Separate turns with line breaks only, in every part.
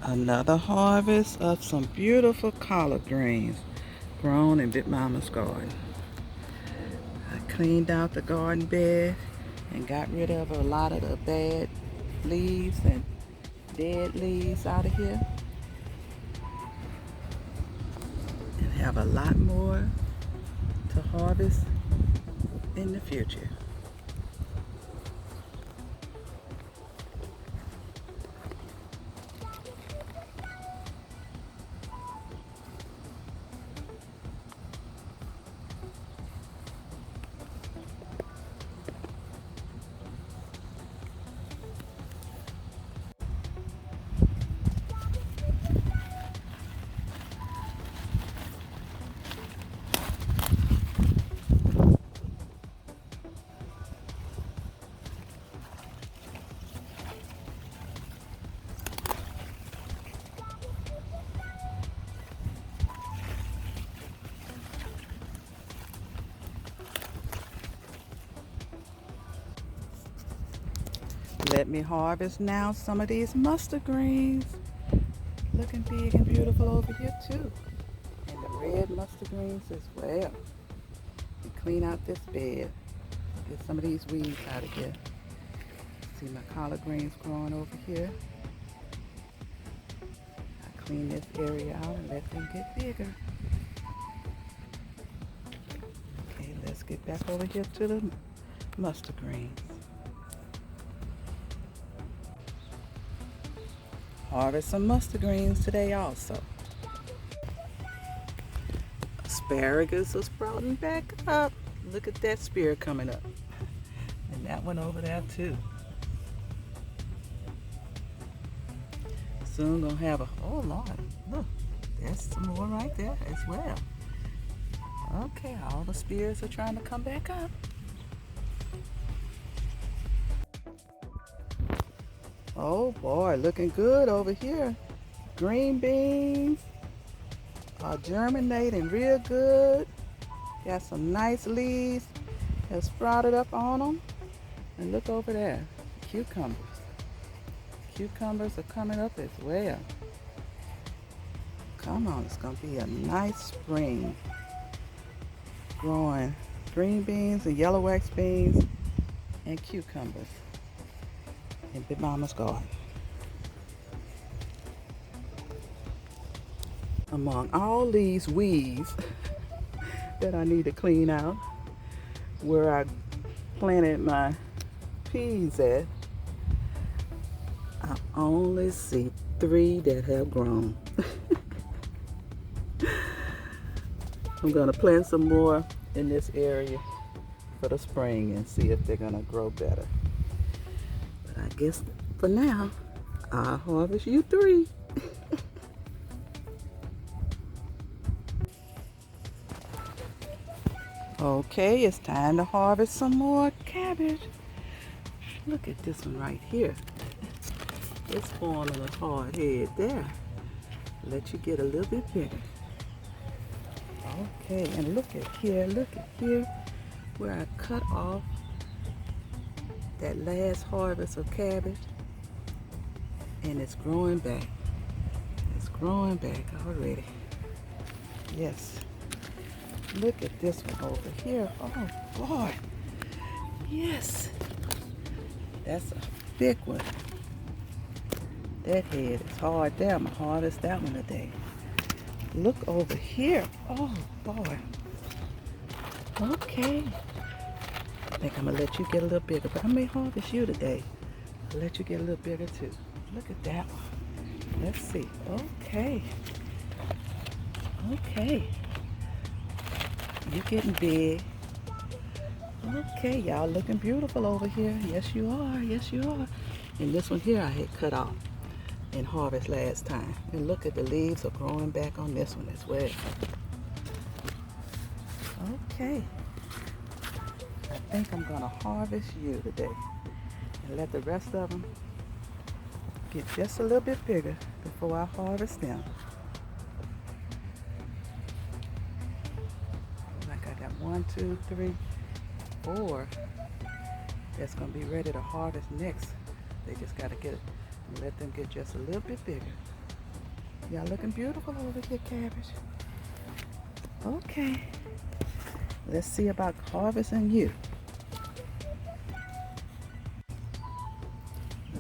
Another harvest of some beautiful collard greens grown in Big Mama's garden. I cleaned out the garden bed and got rid of a lot of the bad leaves and dead leaves out of here. And have a lot more to harvest in the future. Let me harvest now some of these mustard greens. Looking big and beautiful over here too. And the red mustard greens as well. And clean out this bed. Get some of these weeds out of here. See my collard greens growing over here. I clean this area out and let them get bigger. Okay, let's get back over here to the mustard greens. Harvest some mustard greens today also. Asparagus is sprouting back up. Look at that spear coming up. And that one over there too. Soon gonna have a, oh Lord, look, there's some more right there as well. Okay, all the spears are trying to come back up. Oh boy, looking good over here. Green beans are germinating real good. Got some nice leaves that sprouted up on them. And look over there, cucumbers. Cucumbers are coming up as well. Come on, it's gonna be a nice spring. Growing green beans and yellow wax beans and cucumbers in Big Mama's garden. Among all these weeds that I need to clean out, where I planted my peas at, I only see 3 that have grown. I'm gonna plant some more in this area for the spring and see if they're gonna grow better. But I guess for now, I'll harvest you 3. Okay, it's time to harvest some more cabbage. Look at this one right here. It's forming a hard head there. Let you get a little bit bigger. Okay, and look at here, where I cut off that last harvest of cabbage, and it's growing back. It's growing back already. Yes. Look at this one over here. Oh boy. Yes. That's a big one. That head is hard there. I'm gonna harvest that one today. Look over here. Oh boy. Okay. I think I'm gonna let you get a little bigger, but I may harvest you today. I'll let you get a little bigger too. Look at that one. Let's see. Okay. Okay. You're getting big. Okay, y'all looking beautiful over here. Yes, you are. Yes, you are. And this one here I had cut off and harvest last time. And look at the leaves are growing back on this one as well. Okay. I think I'm gonna harvest you today and let the rest of them get just a little bit bigger before I harvest them. Like I got 1, 2, 3, 4 that's gonna be ready to harvest next. They just gotta let them get just a little bit bigger. Y'all looking beautiful over here, Cabbage. Okay, let's see about harvesting you.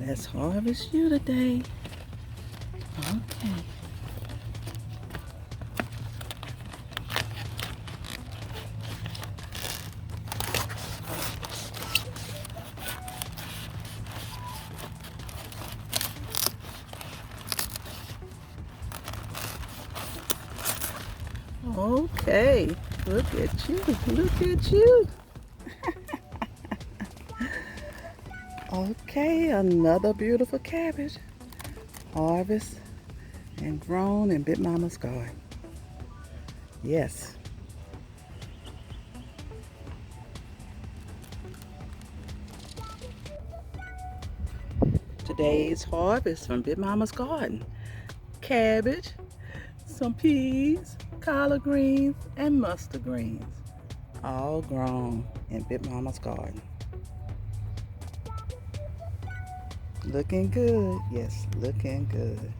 Let's harvest you today. Okay. Okay, look at you, look at you. Okay, another beautiful cabbage. Harvest and grown in Big Mama's garden. Yes. Today's harvest from Big Mama's garden. Cabbage, some peas, collard greens, and mustard greens. All grown in Big Mama's garden. Looking good. Yes, looking good.